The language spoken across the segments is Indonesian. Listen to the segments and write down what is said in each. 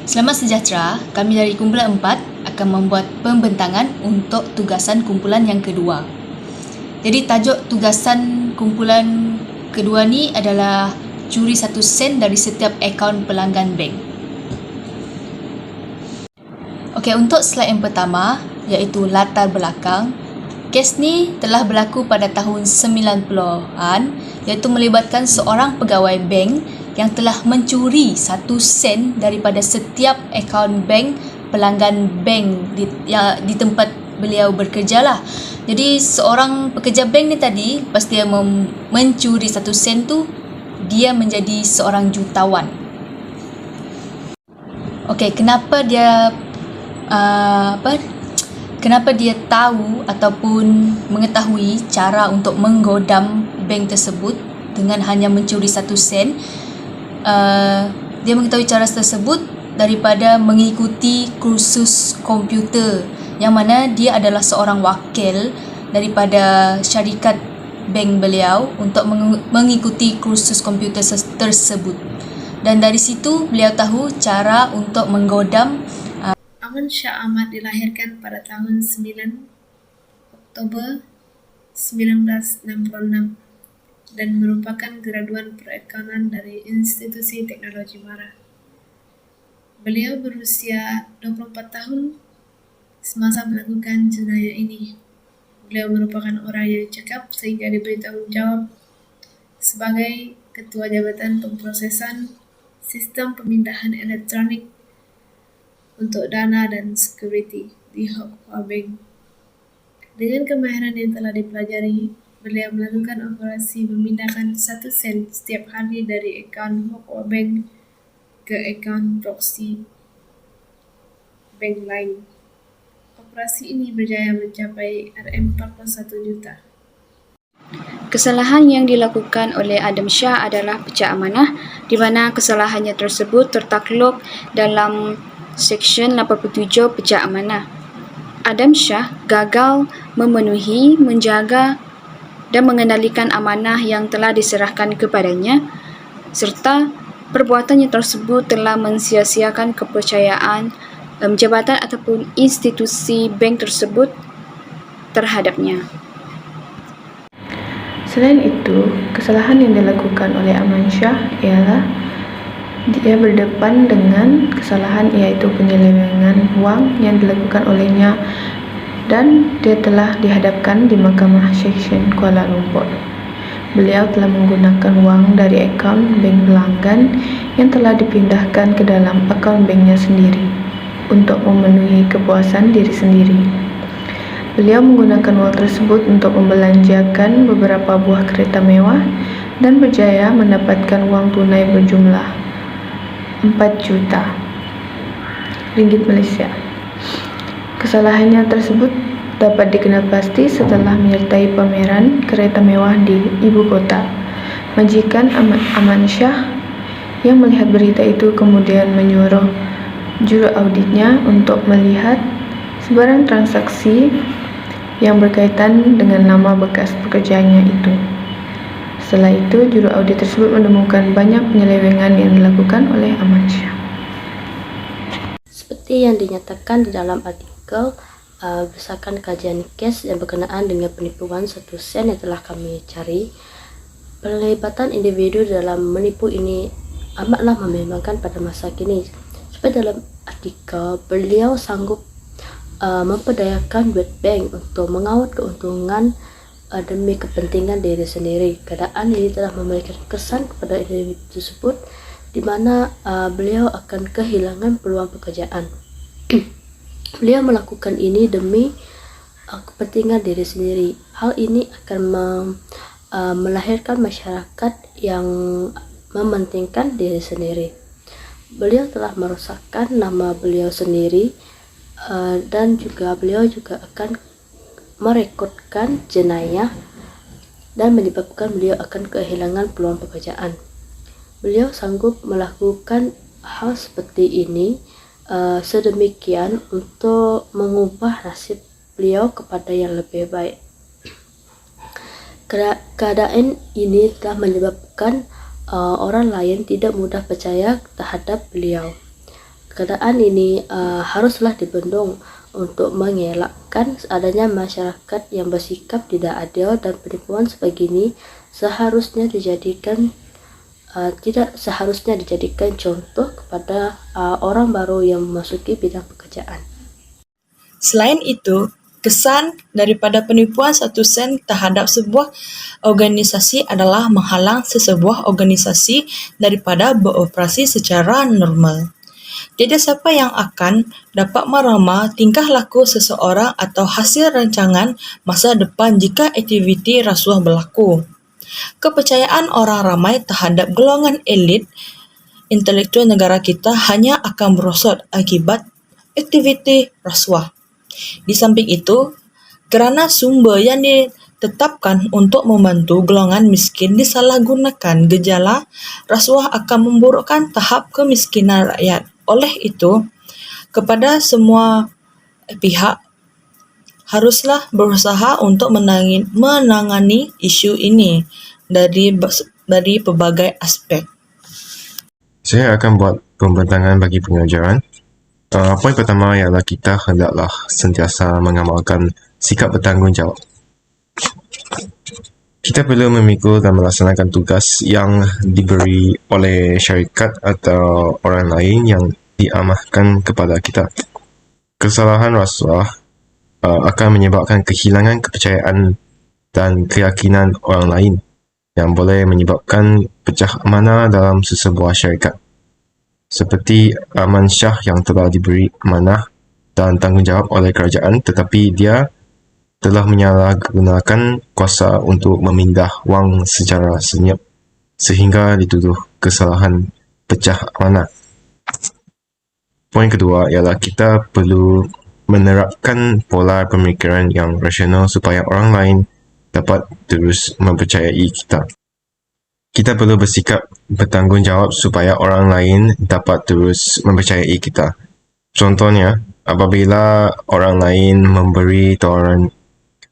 Selamat sejahtera, kami dari kumpulan 4 akan membuat pembentangan untuk tugasan kumpulan yang kedua. Jadi tajuk tugasan kumpulan kedua ni adalah curi 1 sen dari setiap akaun pelanggan bank. Okey, untuk slide yang pertama iaitu latar belakang. Kes ni telah berlaku pada tahun 90-an iaitu melibatkan seorang pegawai bank yang telah mencuri 1 sen daripada setiap akaun bank pelanggan bank di tempat beliau bekerja lah. Jadi seorang pekerja bank ni tadi lepas dia mencuri 1 sen tu, dia menjadi seorang jutawan. Okey, kenapa dia kenapa dia tahu ataupun mengetahui cara untuk menggodam bank tersebut dengan hanya mencuri 1 sen? Dia mengetahui cara tersebut daripada mengikuti kursus komputer, yang mana dia adalah seorang wakil daripada syarikat bank beliau untuk mengikuti kursus komputer tersebut. Dan dari situ beliau tahu cara untuk menggodam. Aman Shah Ahmad dilahirkan pada tahun 9 Oktober 1966 dan merupakan graduan perakaunan dari Institusi Teknologi Mara. Beliau berusia 24 tahun semasa melakukan jenayah ini. Beliau merupakan orang yang cakap sehingga diberi tanggung jawab sebagai Ketua Jabatan Pemprosesan Sistem Pemindahan Elektronik untuk Dana dan Security di Hock Hua Bank. Dengan kemahiran yang telah dipelajari, beliau melakukan operasi memindahkan 1 sen setiap hari dari akaun Hock Hua Bank ke akaun proxy bank lain. Operasi ini berjaya mencapai Rm41 juta. Kesalahan yang dilakukan oleh Adam Shah adalah pecah amanah, di mana kesalahannya tersebut tertakluk dalam Seksyen 87 pecah amanah. Adam Shah gagal memenuhi, menjaga dan mengendalikan amanah yang telah diserahkan kepadanya, serta perbuatannya tersebut telah mensia-siakan kepercayaan jabatan ataupun institusi bank tersebut terhadapnya. Selain itu, kesalahan yang dilakukan oleh Aman Shah ialah dia berdepan dengan kesalahan iaitu penyelewengan wang yang dilakukan olehnya, dan dia telah dihadapkan di Mahkamah Seksyen Kuala Lumpur. Beliau telah menggunakan wang dari akaun bank pelanggan yang telah dipindahkan ke dalam akaun banknya sendiri untuk memenuhi kepuasan diri sendiri. Beliau menggunakan wang tersebut untuk membelanjakan beberapa buah kereta mewah dan berjaya mendapatkan wang tunai berjumlah 4 juta ringgit Malaysia. Kesalahannya tersebut dapat dikenal pasti setelah menyertai pameran kereta mewah di ibu kota. Majikan Aman Shah yang melihat berita itu kemudian menyuruh juru auditnya untuk melihat sebarang transaksi yang berkaitan dengan nama bekas pekerjaannya itu. Setelah itu, juru audit tersebut menemukan banyak penyelewengan yang dilakukan oleh Aman Shah. Seperti yang dinyatakan di dalam artikel, berdasarkan kajian kes yang berkenaan dengan penipuan 1 sen yang telah kami cari, pelibatan individu dalam menipu ini amatlah membingungkan pada masa kini. Seperti dalam artikel, beliau sanggup memperdayakan duit bank untuk mengawal keuntungan demi kepentingan diri sendiri. Keadaan ini telah memberikan kesan kepada individu tersebut di mana beliau akan kehilangan peluang pekerjaan. Beliau melakukan ini demi kepentingan diri sendiri. Hal ini akan melahirkan masyarakat yang mementingkan diri sendiri. Beliau telah merosakkan nama beliau sendiri, dan juga beliau juga akan merekodkan jenayah dan menyebabkan beliau akan kehilangan peluang pekerjaan. Beliau sanggup melakukan hal seperti ini sedemikian untuk mengubah nasib beliau kepada yang lebih baik. Keadaan ini telah menyebabkan orang lain tidak mudah percaya terhadap beliau. Keadaan ini haruslah dibendung untuk mengelakkan adanya masyarakat yang bersikap tidak adil dan penipuan sebegini tidak seharusnya dijadikan contoh kepada orang baru yang memasuki bidang pekerjaan. Selain itu, kesan daripada penipuan 1 sen terhadap sebuah organisasi adalah menghalang sesebuah organisasi daripada beroperasi secara normal. Tiada siapa yang akan dapat merama tingkah laku seseorang atau hasil rancangan masa depan jika aktiviti rasuah berlaku. Kepercayaan orang ramai terhadap golongan elit intelektual negara kita hanya akan merosot akibat aktiviti rasuah. Di samping itu, kerana sumber yang ditetapkan untuk membantu golongan miskin disalahgunakan, gejala rasuah akan memburukkan tahap kemiskinan rakyat. Oleh itu, kepada semua pihak haruslah berusaha untuk menangani isu ini dari pelbagai aspek. Saya akan buat pembentangan bagi pengajaran. Poin pertama ialah kita hendaklah sentiasa mengamalkan sikap bertanggungjawab. Kita perlu memikul dan melaksanakan tugas yang diberi oleh syarikat atau orang lain yang diamanahkan kepada kita. Kesalahan rasuah akan menyebabkan kehilangan kepercayaan dan keyakinan orang lain yang boleh menyebabkan pecah amanah dalam sesebuah syarikat. Seperti amansyah yang telah diberi amanah dan tanggungjawab oleh kerajaan tetapi dia telah menyalahgunakan kuasa untuk memindah wang secara senyap sehingga dituduh kesalahan pecah amanah. Poin kedua ialah kita perlu menerapkan pola pemikiran yang rasional supaya orang lain dapat terus mempercayai kita. Kita perlu bersikap bertanggungjawab supaya orang lain dapat terus mempercayai kita. Contohnya, apabila orang lain memberi tawaran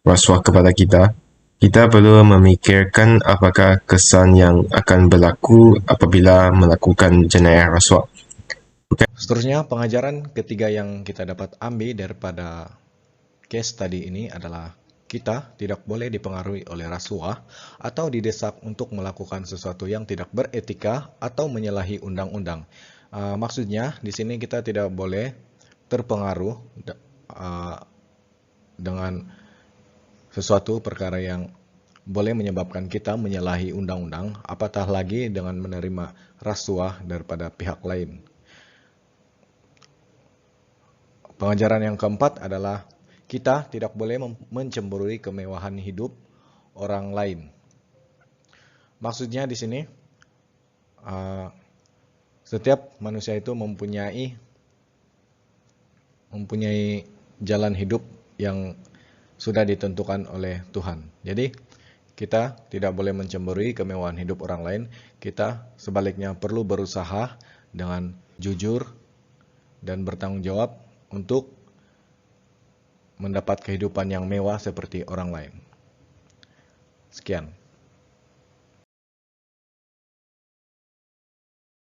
rasuah kepada kita, kita perlu memikirkan apakah kesan yang akan berlaku apabila melakukan jenayah rasuah. Seterusnya, pengajaran ketiga yang kita dapat ambil daripada case tadi ini adalah kita tidak boleh dipengaruhi oleh rasuah atau didesak untuk melakukan sesuatu yang tidak beretika atau menyalahi undang-undang. Maksudnya, di sini kita tidak boleh terpengaruh dengan sesuatu perkara yang boleh menyebabkan kita menyalahi undang-undang, apatah lagi dengan menerima rasuah daripada pihak lain. Pengajaran yang keempat adalah kita tidak boleh mencemburui kemewahan hidup orang lain. Maksudnya di sini, setiap manusia itu mempunyai jalan hidup yang sudah ditentukan oleh Tuhan. Jadi, kita tidak boleh mencemburui kemewahan hidup orang lain. Kita sebaliknya perlu berusaha dengan jujur dan bertanggung jawab untuk mendapat kehidupan yang mewah seperti orang lain. Sekian.